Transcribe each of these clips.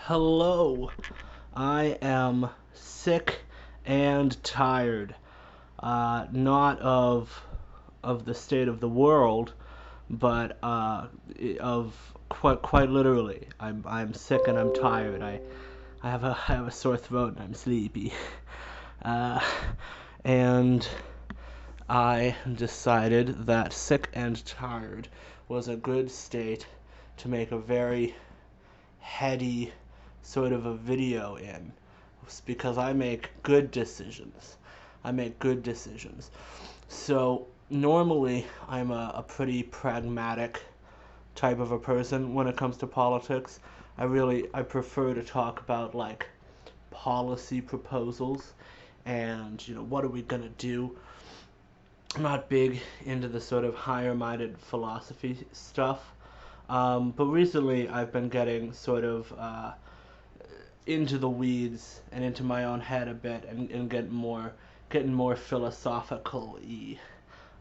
Hello. I am sick and tired. Not of the state of the world, but of quite literally. I'm sick and I'm tired. I have a sore throat and I'm sleepy. Uh, and I decided that sick and tired was a good state to make a very heady sort of a video in. It's because I make good decisions. I make good decisions. So normally I'm a pretty pragmatic type of a person when it comes to politics. I prefer to talk about like policy proposals and what are we gonna do. I'm not big into the sort of higher minded philosophy stuff. But recently I've been getting sort of into the weeds and into my own head a bit and getting more philosophical-y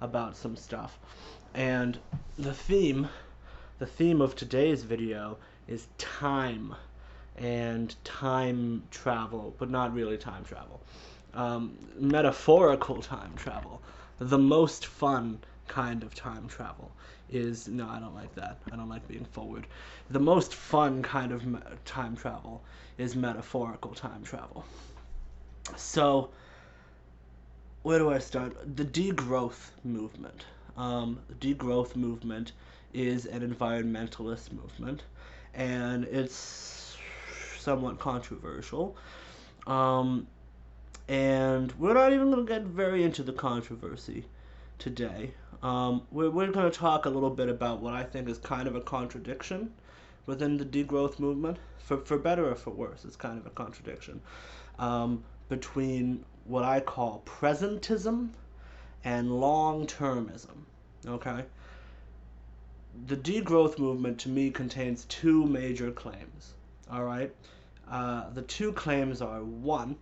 about some stuff. And the theme the theme of today's video is time and time travel, but not really time travel. Metaphorical time travel. The most fun kind of time travel is no, I don't like that. I don't like being forward. The most fun kind of time travel is metaphorical time travel. So, where do I start? The degrowth movement. The degrowth movement is an environmentalist movement, and it's somewhat controversial. Um, and we're not even going to get very into the controversy today. We're going to talk a little bit about what I think is kind of a contradiction within the degrowth movement. For better or for worse, it's kind of a contradiction between what I call presentism and long-termism. Okay? The degrowth movement to me contains two major claims. All right? The two claims are: one,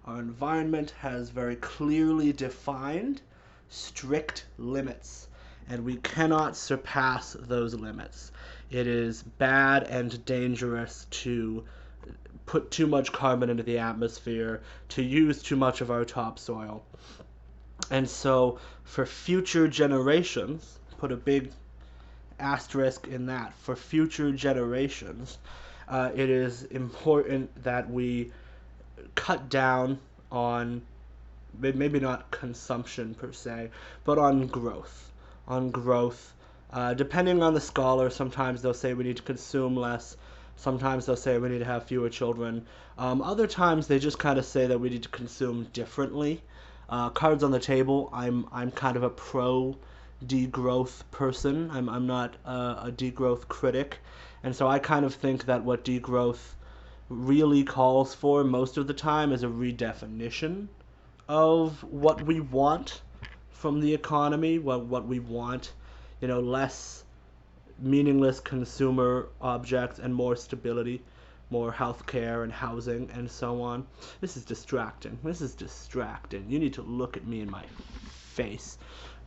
our environment has very clearly defined, strict limits, and we cannot surpass those limits. It is bad and dangerous to put too much carbon into the atmosphere, to use too much of our topsoil. And so, for future generations, put a big asterisk in that, for future generations, it is important that we cut down on maybe not consumption per se, but on growth. On growth. Depending on the scholar, sometimes they'll say we need to consume less. Sometimes they'll say we need to have fewer children. Other times they just kind of say that we need to consume differently. Cards on the table. I'm kind of a pro degrowth person. I'm not a degrowth critic, and so I kind of think that what degrowth really calls for most of the time is a redefinition of what we want from the economy, what we want, less meaningless consumer objects and more stability, more healthcare and housing and so on. This is distracting. This is distracting. You need to look at me in my face.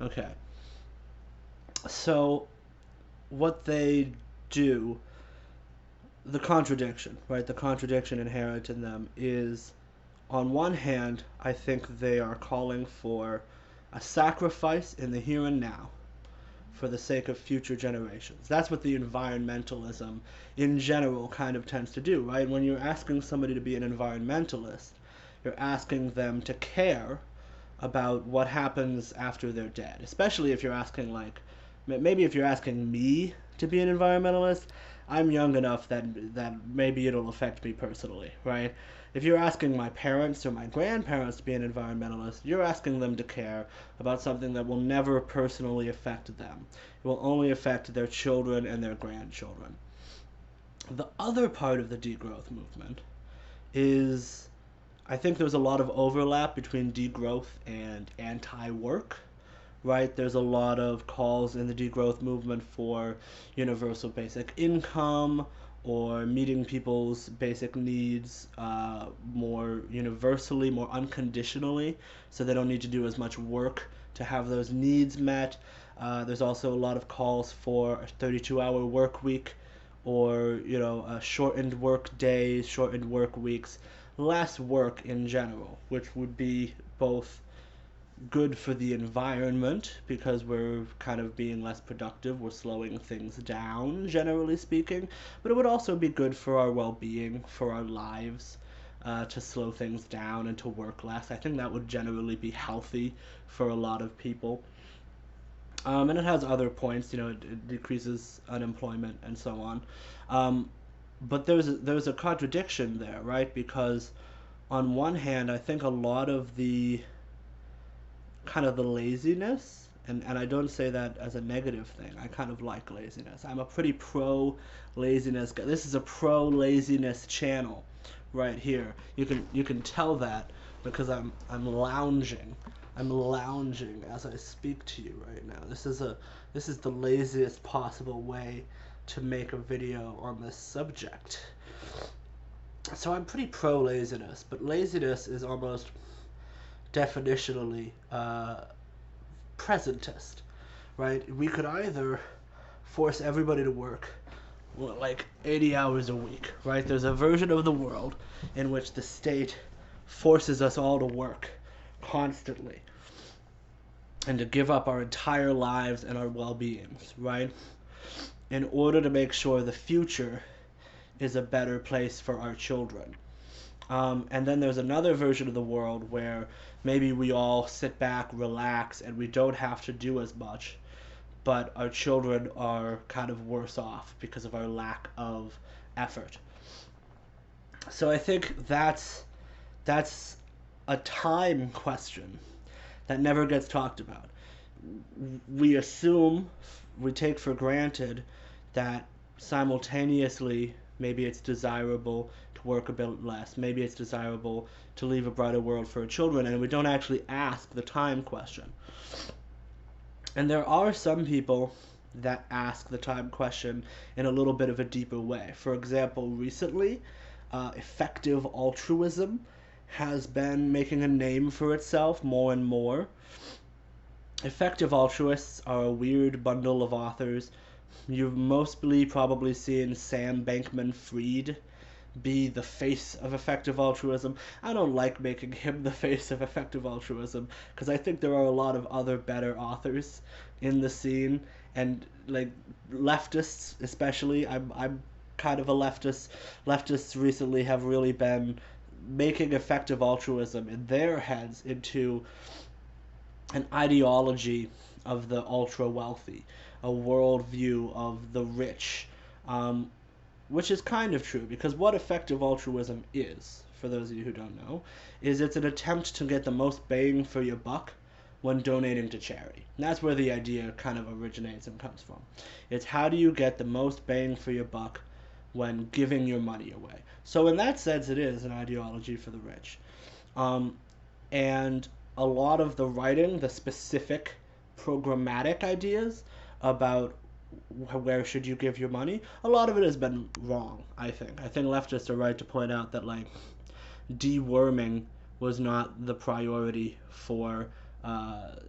Okay. So, what they do, the contradiction, right? The contradiction inherent in them is, on one hand, I think they are calling for a sacrifice in the here and now for the sake of future generations. That's what the environmentalism in general kind of tends to do, right? When you're asking somebody to be an environmentalist, you're asking them to care about what happens after they're dead, especially if you're asking, like, maybe if you're asking me to be an environmentalist, I'm young enough that maybe it'll affect me personally, right? If you're asking my parents or my grandparents to be an environmentalist, you're asking them to care about something that will never personally affect them. It will only affect their children and their grandchildren. The other part of the degrowth movement is, I think there's a lot of overlap between degrowth and anti-work, right? There's a lot of calls in the degrowth movement for universal basic income, or meeting people's basic needs more universally, more unconditionally, so they don't need to do as much work to have those needs met. There's also a lot of calls for a 32-hour work week, or shortened work days, shortened work weeks, less work in general, which would be both good for the environment because we're kind of being less productive, we're slowing things down, generally speaking, but it would also be good for our well being, for our lives. To slow things down and to work less. I think that would generally be healthy for a lot of people. And it has other points, it decreases unemployment and so on. Um, but there's a contradiction there, right? Because on one hand, I think a lot of the kind of the laziness, and I don't say that as a negative thing. I kind of like laziness. I'm a pretty pro laziness guy. This is a pro laziness channel right here. You can tell that because I'm lounging. I'm lounging as I speak to you right now. This is the laziest possible way to make a video on this subject. So I'm pretty pro laziness, but laziness is almost definitionally presentist, right? We could either force everybody to work like 80 hours a week, right? There's a version of the world in which the state forces us all to work constantly and to give up our entire lives and our well-beings, right? In order to make sure the future is a better place for our children. And then there's another version of the world where maybe we all sit back, relax, and we don't have to do as much, but our children are kind of worse off because of our lack of effort. So I think that's a time question that never gets talked about. We assume, we take for granted that simultaneously maybe it's desirable to work a bit less, maybe it's desirable to leave a brighter world for our children, and we don't actually ask the time question. And there are some people that ask the time question in a little bit of a deeper way. For example, recently, effective altruism has been making a name for itself more and more. Effective altruists are a weird bundle of authors. You've mostly probably seen Sam Bankman-Fried be the face of effective altruism. I don't like making him the face of effective altruism because I think there are a lot of other better authors in the scene, and like leftists especially. I'm kind of a leftist. Leftists recently have really been making effective altruism in their heads into an ideology of the ultra wealthy, a worldview of the rich, which is kind of true because what effective altruism is, for those of you who don't know, is it's an attempt to get the most bang for your buck when donating to charity. And that's where the idea kind of originates and comes from. It's how do you get the most bang for your buck when giving your money away. So in that sense, it is an ideology for the rich. And a lot of the writing, the specific programmatic ideas about where should you give your money, a lot of it has been wrong, I think. I think leftists are right to point out that, like, deworming was not the priority for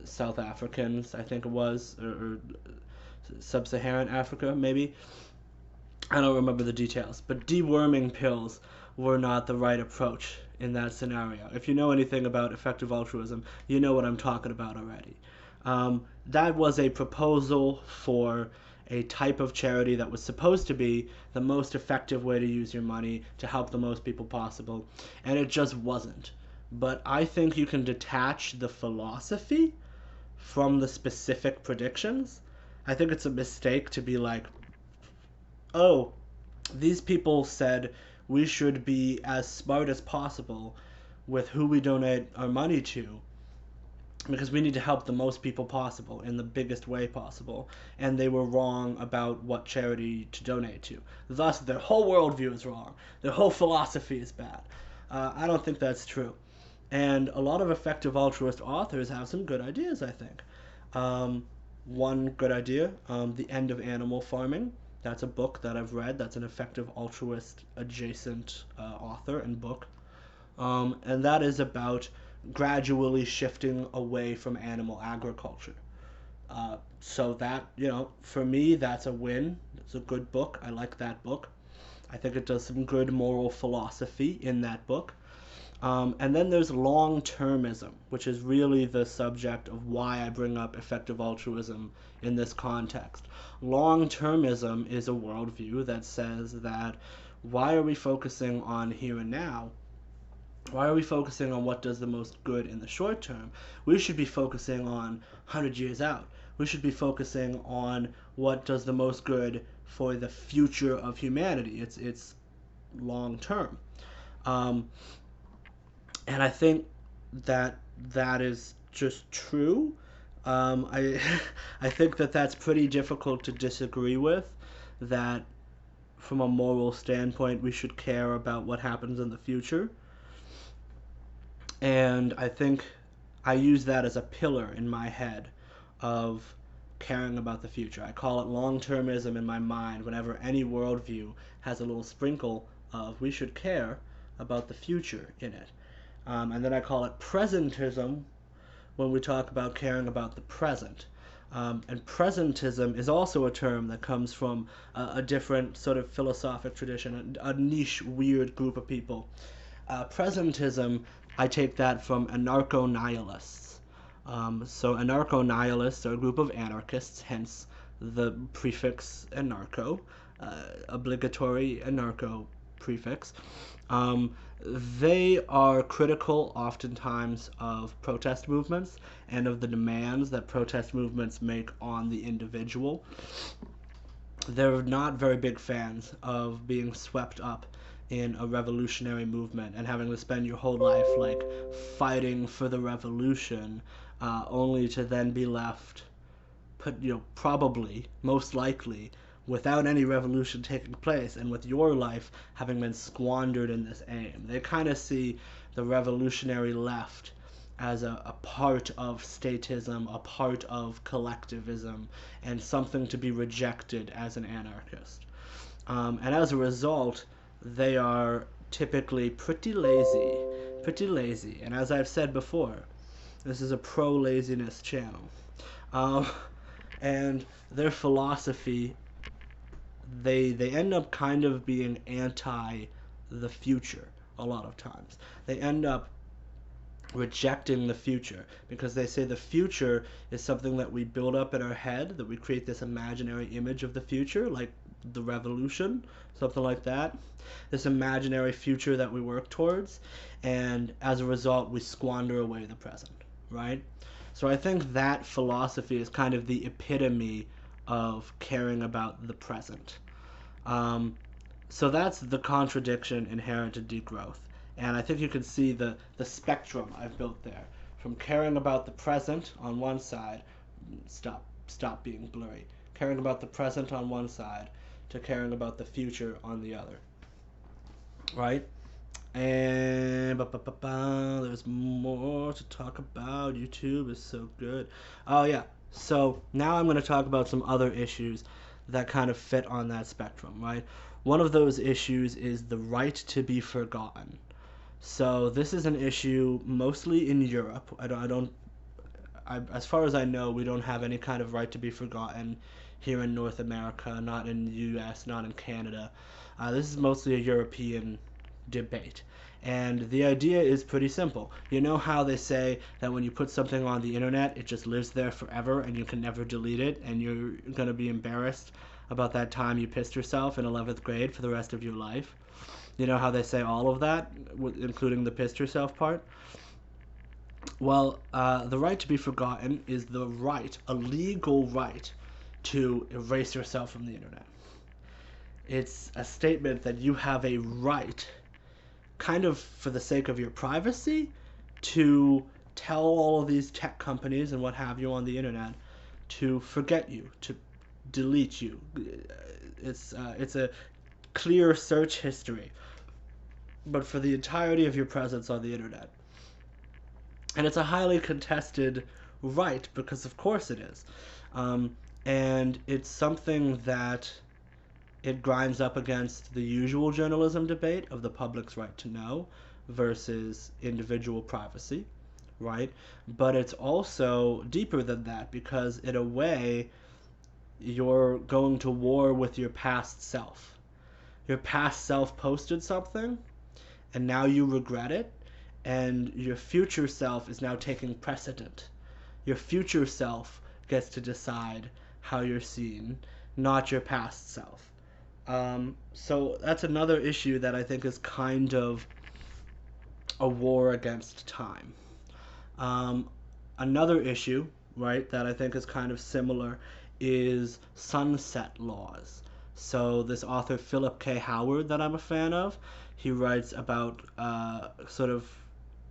South Africans, I think it was, or Sub-Saharan Africa, maybe. I don't remember the details, but deworming pills were not the right approach in that scenario. If you know anything about effective altruism, you know what I'm talking about already. That was a proposal for a type of charity that was supposed to be the most effective way to use your money to help the most people possible, and it just wasn't. But I think you can detach the philosophy from the specific predictions. I think it's a mistake to be like, oh, these people said we should be as smart as possible with who we donate our money to because we need to help the most people possible in the biggest way possible, and they were wrong about what charity to donate to. Thus, their whole worldview is wrong. Their whole philosophy is bad. I don't think that's true. And a lot of effective altruist authors have some good ideas, I think. One good idea, The End of Animal Farming. That's a book that I've read. That's an effective altruist adjacent author and book. And that is about gradually shifting away from animal agriculture. So that, for me, that's a win. It's a good book. I like that book. I think it does some good moral philosophy in that book. And then there's long termism, which is really the subject of why I bring up effective altruism in this context. Long termism is a worldview that says that why are we focusing on here and now? Why are we focusing on what does the most good in the short term? We should be focusing on 100 years out. We should be focusing on what does the most good for the future of humanity. It's long term. Um, and I think that that is just true. I I think that that's pretty difficult to disagree with. That from a moral standpoint, we should care about what happens in the future. And I think I use that as a pillar in my head of caring about the future. I call it long termism in my mind whenever any worldview has a little sprinkle of we should care about the future in it. And then I call it presentism when we talk about caring about the present. And presentism is also a term that comes from a different sort of philosophic tradition, a niche, weird group of people. Presentism, I take that from anarcho nihilists. So, anarcho nihilists are a group of anarchists, hence the prefix anarcho, obligatory anarcho prefix. Um, they are critical oftentimes of protest movements and of the demands that protest movements make on the individual. They're not very big fans of being swept up in a revolutionary movement and having to spend your whole life like fighting for the revolution, only to then be left, probably, most likely, without any revolution taking place and with your life having been squandered in this aim. They kind of see the revolutionary left as a part of statism, a part of collectivism, and something to be rejected as an anarchist. And as a result, they are typically pretty lazy. Pretty lazy. And as I've said before, this is a pro laziness channel. Um, and their philosophy, they end up kind of being anti the future a lot of times. They end up rejecting the future because they say the future is something that we build up in our head, that we create this imaginary image of the future, like the revolution, something like that. This imaginary future that we work towards, and as a result, we squander away the present, right? So I think that philosophy is kind of the epitome of caring about the present. Um, so that's the contradiction inherent to degrowth. And I think you can see the spectrum I've built there. From caring about the present on one side, stop being blurry. Caring about the present on one side to caring about the future on the other. Right? And there's more to talk about. YouTube is so good. Oh yeah. So now I'm going to talk about some other issues that kind of fit on that spectrum, right? One of those issues is the right to be forgotten. So this is an issue mostly in Europe. As far as I know, we don't have any kind of right to be forgotten here in North America, not in the U.S., not in Canada. This is mostly a European debate. And the idea is pretty simple. You know how they say that when you put something on the internet, it just lives there forever and you can never delete it, and you're going to be embarrassed about that time you pissed yourself in 11th grade for the rest of your life? You know how they say all of that, including the pissed yourself part? Well, the right to be forgotten is the right, a legal right, to erase yourself from the internet. It's a statement that you have a right, kind of for the sake of your privacy, to tell all of these tech companies and what have you on the internet to forget you, to delete you. It's a clear search history, but for the entirety of your presence on the internet. And it's a highly contested right, because of course it is. And it's something that it grinds up against the usual journalism debate of the public's right to know versus individual privacy, right? But it's also deeper than that because, in a way, you're going to war with your past self. Your past self posted something, and now you regret it, and your future self is now taking precedent. Your future self gets to decide how you're seen, not your past self. So that's another issue that I think is kind of a war against time. Um, Another issue, right, that I think is kind of similar is sunset laws. So this author Philip K. Howard that I'm a fan of, he writes about sort of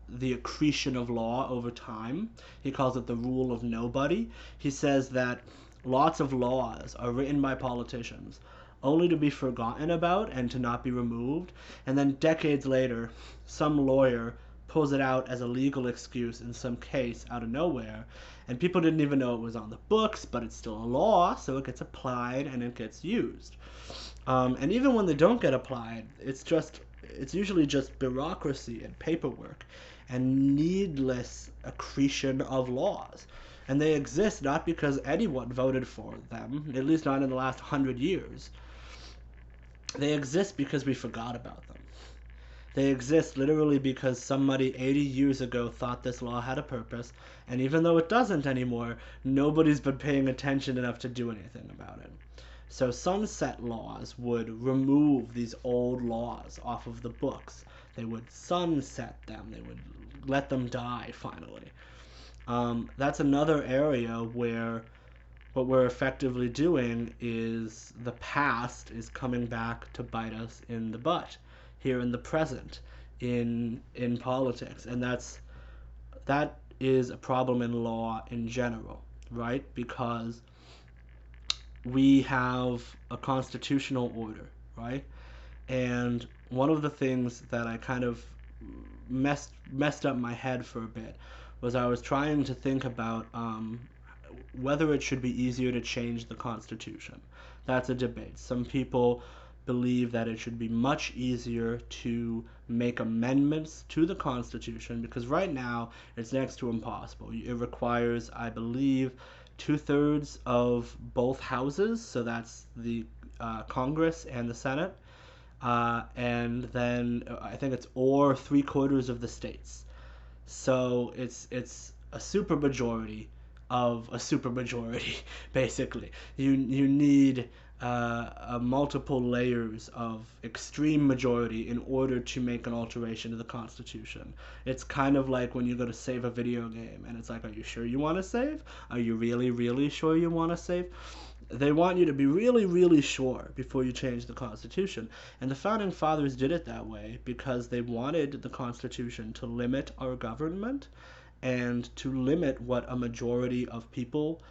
the accretion of law over time. He calls it the rule of nobody. He says that lots of laws are written by politicians only to be forgotten about and to not be removed, and then decades later, some lawyer pulls it out as a legal excuse in some case out of nowhere, and people didn't even know it was on the books, but it's still a law, so it gets applied and it gets used. And even when they don't get applied, it's usually just bureaucracy and paperwork and needless accretion of laws. And they exist not because anyone voted for them, at least not in the last 100 years. They exist because we forgot about them. They exist literally because somebody 80 years ago thought this law had a purpose, and even though it doesn't anymore, nobody's been paying attention enough to do anything about it. So sunset laws would remove these old laws off of the books. They would sunset them. They would let them die finally. That's another area where what we're effectively doing is the past is coming back to bite us in the butt here in the present in politics, and that is a problem in law in general, right? Because we have a constitutional order, right? And one of the things that I kind of messed up my head for a bit was I was trying to think about whether it should be easier to change the Constitution. That's a debate. Some people believe that it should be much easier to make amendments to the Constitution because right now it's next to impossible. It requires, I believe, 2/3 of both houses, so that's the Congress and the Senate, and then I think it's or 3/4 of the states. So it's a supermajority of a supermajority, basically. You need multiple layers of extreme majority in order to make an alteration to the Constitution. It's kind of like when you go to save a video game, and it's like, are you sure you want to save? Are you really, really sure you want to save? They want you to be really, really sure before you change the Constitution. And the Founding Fathers did it that way because they wanted the Constitution to limit our government and to limit what a majority of people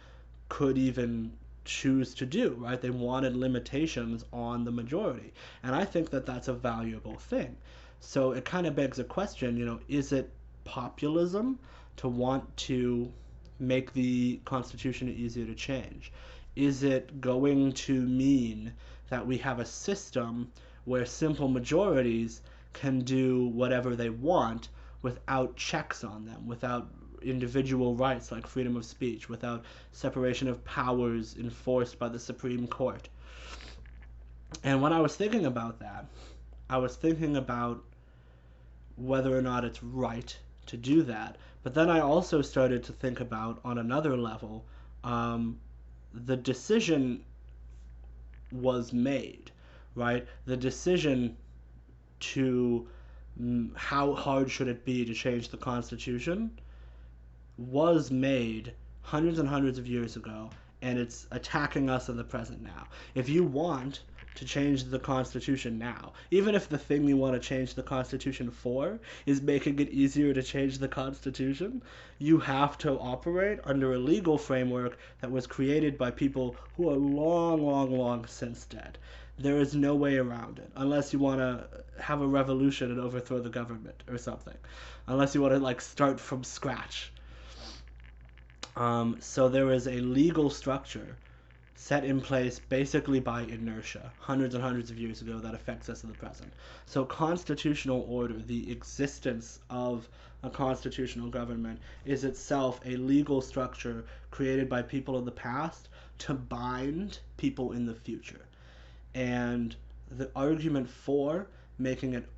could even choose to do, right? They wanted limitations on the majority. And I think that that's a valuable thing. So it kind of begs a question, is it populism to want to make the Constitution easier to change? Is it going to mean that we have a system where simple majorities can do whatever they want without checks on them, without individual rights like freedom of speech, without separation of powers enforced by the Supreme Court? And when I was thinking about that, I was thinking about whether or not it's right to do that. But then I also started to think about, on another level, the decision was made, right? The decision to how hard should it be to change the Constitution was made hundreds and hundreds of years ago, and it's attacking us in the present now. If you want to change the Constitution now, even if the thing you want to change the Constitution for is making it easier to change the Constitution, you have to operate under a legal framework that was created by people who are long, long, long since dead. There is no way around it, unless you want to have a revolution and overthrow the government or something. Unless you want to start from scratch. So there is a legal structure set in place basically by inertia, hundreds and hundreds of years ago, that affects us in the present. So, constitutional order, the existence of a constitutional government, is itself a legal structure created by people of the past to bind people in the future. And the argument for making it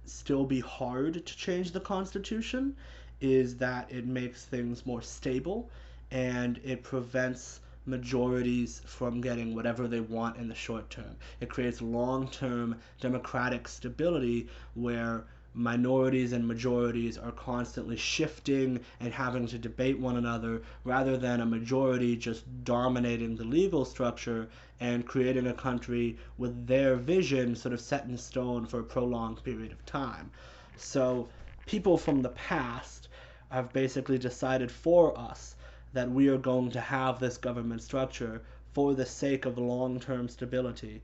still be hard to change the Constitution is that it makes things more stable and it prevents majorities from getting whatever they want in the short term. It creates long term democratic stability where minorities and majorities are constantly shifting and having to debate one another rather than a majority just dominating the legal structure and creating a country with their vision sort of set in stone for a prolonged period of time. So people from the past have basically decided for us that we are going to have this government structure for the sake of long-term stability,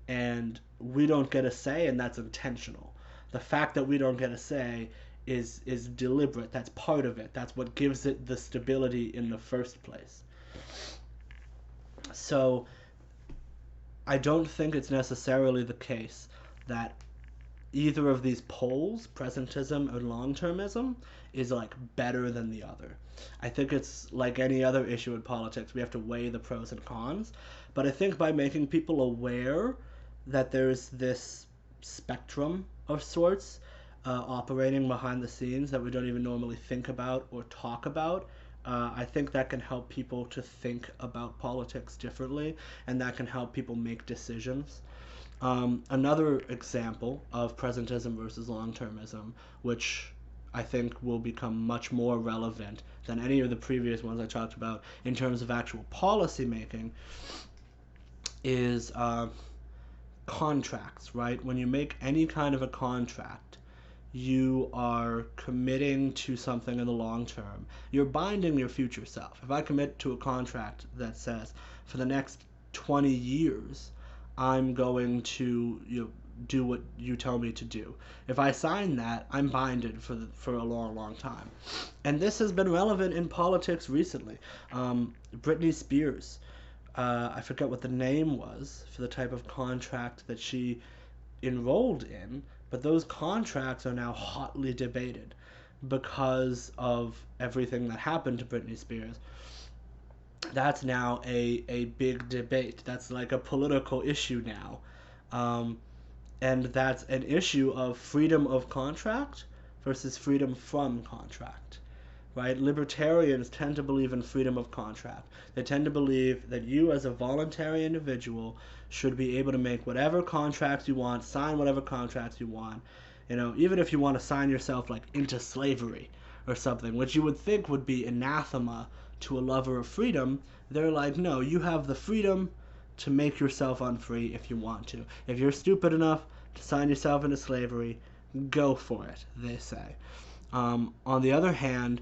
and we don't get a say, and that's intentional. The fact that we don't get a say is deliberate. That's part of it. That's what gives it the stability in the first place. So I don't think it's necessarily the case that either of these poles, presentism and long-termism, is like better than the other. I think it's like any other issue in politics. We have to weigh the pros and cons. But I think by making people aware that there's this spectrum of sorts operating behind the scenes that we don't even normally think about or talk about, I think that can help people to think about politics differently, and that can help people make decisions. Another example of presentism versus long termism, which I think will become much more relevant than any of the previous ones I talked about in terms of actual policy making, is contracts, right? When you make any kind of a contract, you are committing to something in the long term. You're binding your future self. If I commit to a contract that says for the next 20 years, I'm going to do what you tell me to do. If I sign that, I'm binded for a long, long time. And this has been relevant in politics recently. Britney Spears, I forget what the name was for the type of contract that she enrolled in, but those contracts are now hotly debated because of everything that happened to Britney Spears. That's now a big debate. That's like a political issue now. And that's an issue of freedom of contract versus freedom from contract. Right? Libertarians tend to believe in freedom of contract. They tend to believe that you, as a voluntary individual, should be able to make whatever contracts you want, sign whatever contracts you want. Even if you want to sign yourself like into slavery or something, which you would think would be anathema to a lover of freedom, they're like, no, you have the freedom to make yourself unfree if you want to. If you're stupid enough to sign yourself into slavery, go for it, they say. On the other hand,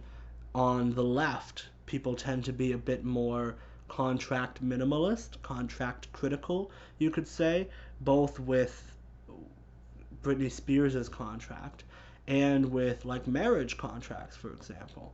on the left, people tend to be a bit more contract minimalist, contract critical, you could say, both with Britney Spears' contract and with like marriage contracts, for example.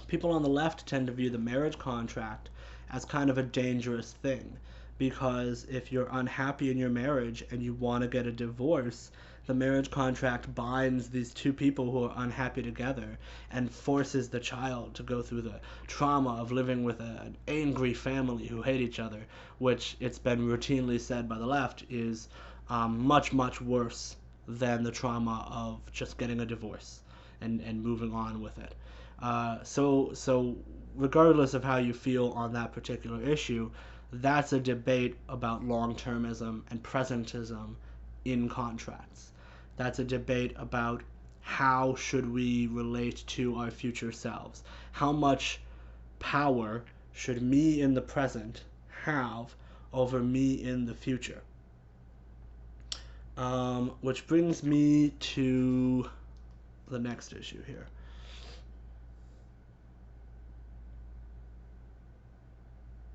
People on the left tend to view the marriage contract as kind of a dangerous thing, because if you're unhappy in your marriage and you want to get a divorce, the marriage contract binds these two people who are unhappy together and forces the child to go through the trauma of living with an angry family who hate each other, which it's been routinely said by the left is much, much worse than the trauma of just getting a divorce and moving on with it. So regardless of how you feel on that particular issue, that's a debate about long-termism and presentism in contracts. That's a debate about how should we relate to our future selves. How much power should me in the present have over me in the future? Which brings me to the next issue here.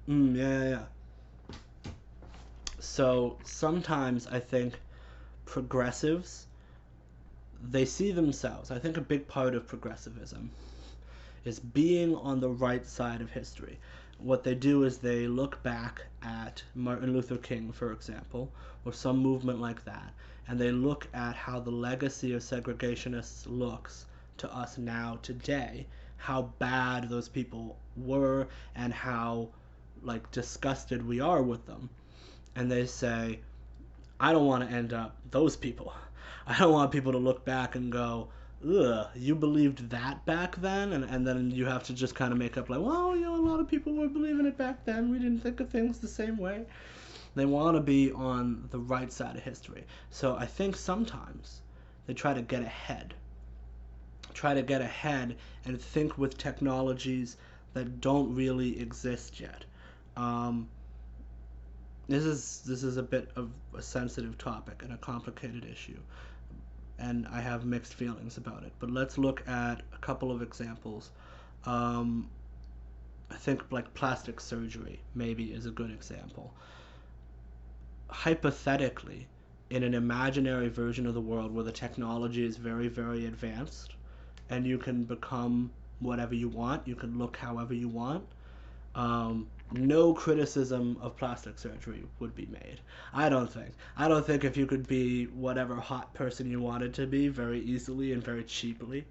Yeah. So sometimes I think progressives, they see themselves. I think a big part of progressivism is being on the right side of history. what they do is they look back at Martin Luther King, for example, or some movement like that, and they look at how the legacy of segregationists looks to us now today, how bad those people were, and how like disgusted we are with them. And they say, I don't want to end up those people. I don't want people to look back and go, ugh, you believed that back then? And then you have to just kind of make up like, well, a lot of people were believing it back then. We didn't think of things the same way. They want to be on the right side of history. So I think sometimes they try to get ahead. Try to get ahead and think with technologies that don't really exist yet. Um, this is a bit of a sensitive topic and a complicated issue, and I have mixed feelings about it. But let's look at a couple of examples. Um, I think like plastic surgery maybe is a good example. Hypothetically, in an imaginary version of the world where the technology is very, very advanced, and you can become whatever you want, you can look however you want, no criticism of plastic surgery would be made. I don't think. I don't think if you could be whatever hot person you wanted to be very easily and very cheaply,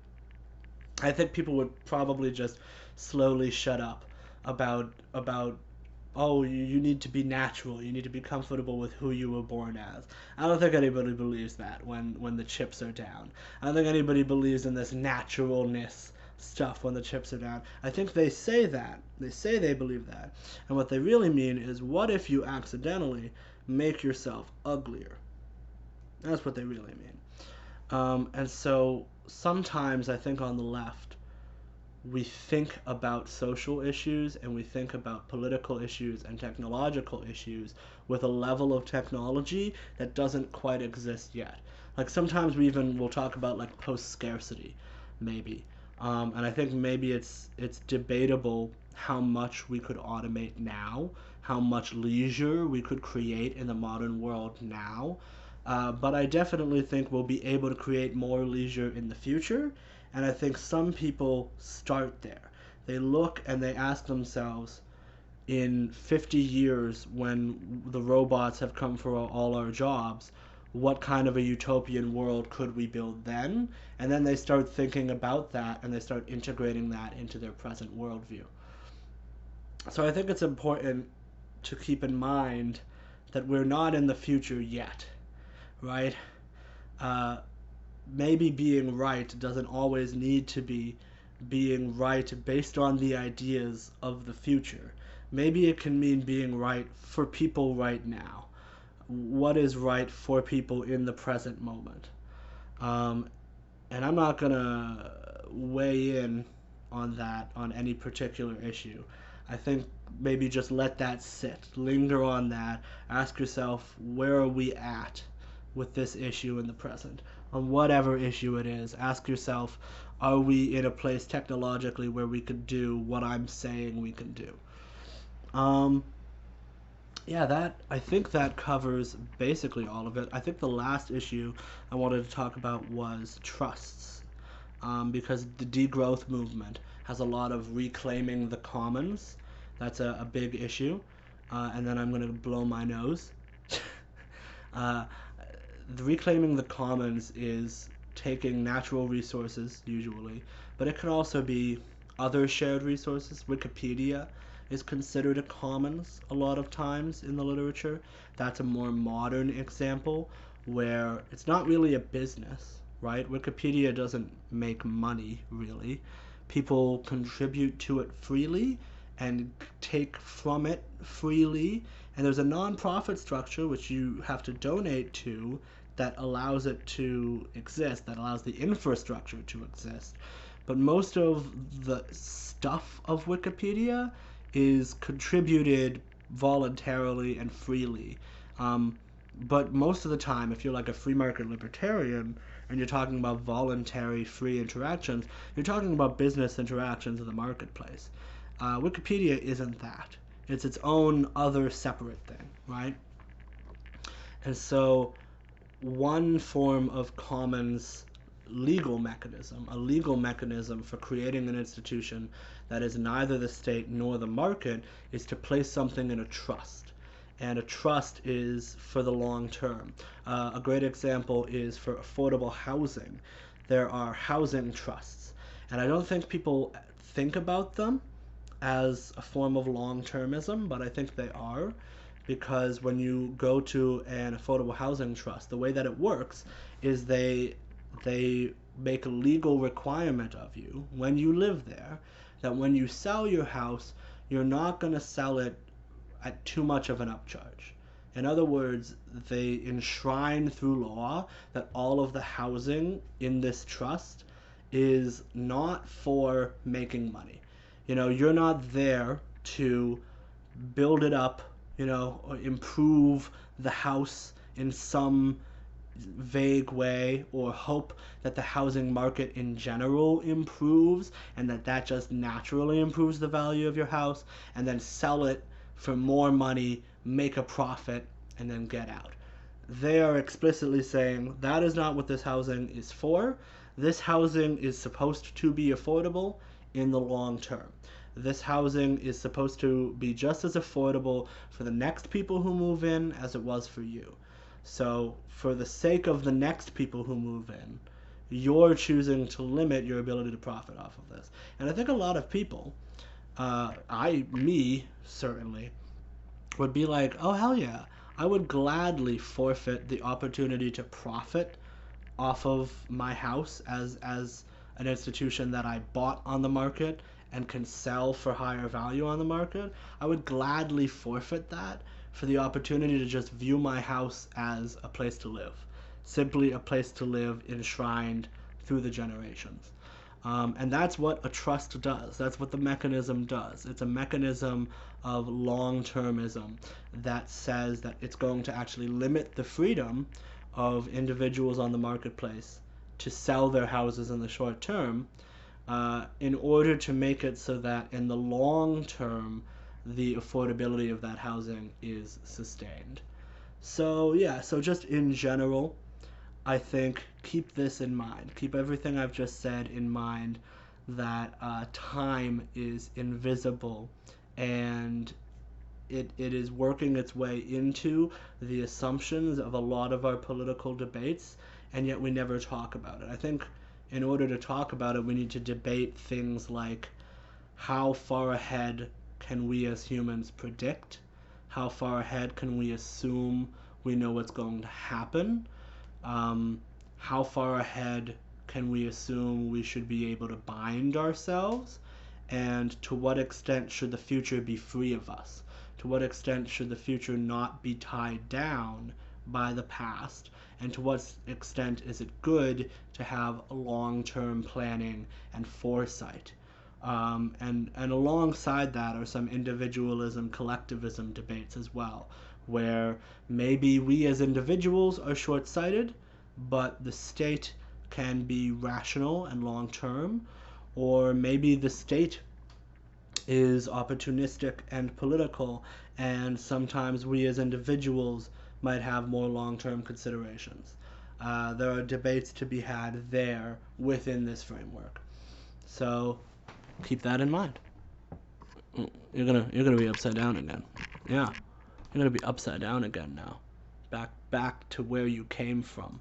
I think people would probably just slowly shut up about oh, you need to be natural, you need to be comfortable with who you were born as. I don't think anybody believes that when the chips are down. I don't think anybody believes in this naturalness stuff when the chips are down. I think they say that. They say they believe that. And what they really mean is, what if you accidentally make yourself uglier? That's what they really mean. And so sometimes I think on the left, we think about social issues and we think about political issues and technological issues with a level of technology that doesn't quite exist yet. Like sometimes we even will talk about like post scarcity, maybe. And I think maybe it's debatable how much we could automate now, how much leisure we could create in the modern world now. But I definitely think we'll be able to create more leisure in the future. And I think some people start there. They look and they ask themselves, in 50 years, when the robots have come for all our jobs, what kind of a utopian world could we build then? And then they start thinking about that and they start integrating that into their present worldview. So I think it's important to keep in mind that we're not in the future yet, right? Uh, Maybe being right doesn't always need to be being right based on the ideas of the future. Maybe it can mean being right for people right now. What is right for people in the present moment? Um, and I'm not gonna weigh in on that on any particular issue. I think maybe just let that sit, linger on that, ask yourself, where are we at with this issue in the present? On whatever issue it is, ask yourself, are we in a place technologically where we could do what I'm saying we can do? Um, yeah, that I think that covers basically all of it. I think the last issue I wanted to talk about was trusts, because the degrowth movement has a lot of reclaiming the commons. That's a big issue. And then I'm going to blow my nose. uh, the reclaiming the commons is taking natural resources, usually, but it can also be other shared resources. Wikipedia is considered a commons a lot of times in the literature. That's a more modern example where it's not really a business, right? Wikipedia doesn't make money, really. People contribute to it freely and take from it freely, and there's a non-profit structure which you have to donate to that allows it to exist, that allows the infrastructure to exist. But most of the stuff of Wikipedia is contributed voluntarily and freely. But most of the time, if you're like a free market libertarian and you're talking about voluntary free interactions, you're talking about business interactions in the marketplace. Wikipedia isn't that. It's its own other separate thing, right? And so one form of commons a legal mechanism for creating an institution that is neither the state nor the market is to place something in a trust. And a trust is for the long term. A great example is for affordable housing. There are housing trusts, and I don't think people think about them as a form of long termism, but I think they are, because when you go to an affordable housing trust, the way that it works is they make a legal requirement of you when you live there that when you sell your house, you're not going to sell it at too much of an upcharge. In other words, they enshrine through law that all of the housing in this trust is not for making money. You're not there to build it up, or improve the house in some vague way, or hope that the housing market in general improves and that just naturally improves the value of your house, and then sell it for more money, make a profit, and then get out. They are explicitly saying that is not what this housing is for. This housing is supposed to be affordable in the long term. This housing is supposed to be just as affordable for the next people who move in as it was for you. So, for the sake of the next people who move in, you're choosing to limit your ability to profit off of this. And I think a lot of people, me certainly, would be like, oh, hell yeah, I would gladly forfeit the opportunity to profit off of my house as an institution that I bought on the market and can sell for higher value on the market. I would gladly forfeit that for the opportunity to just view my house as a place to live, simply a place to live enshrined through the generations. And that's what a trust does. That's what the mechanism does. It's a mechanism of long termism that says that it's going to actually limit the freedom of individuals on the marketplace to sell their houses in the short term, in order to make it so that in the long term the affordability of that housing is sustained. So yeah, so just in general, I think keep this in mind. Keep everything I've just said in mind, that time is invisible, and it is working its way into the assumptions of a lot of our political debates, and yet we never talk about it. I think in order to talk about it, we need to debate things like how far ahead can we as humans predict? How far ahead can we assume we know what's going to happen? How far ahead can we assume we should be able to bind ourselves? And to what extent should the future be free of us? To what extent should the future not be tied down by the past? And to what extent is it good to have long-term planning and foresight? And alongside that are some individualism, collectivism debates as well, where maybe we as individuals are short-sighted, but the state can be rational and long-term, or maybe the state is opportunistic and political, and sometimes we as individuals might have more long-term considerations. There are debates to be had there within this framework. So keep that in mind. You're gonna be upside down again. Yeah, you're gonna be upside down again now. Back to where you came from.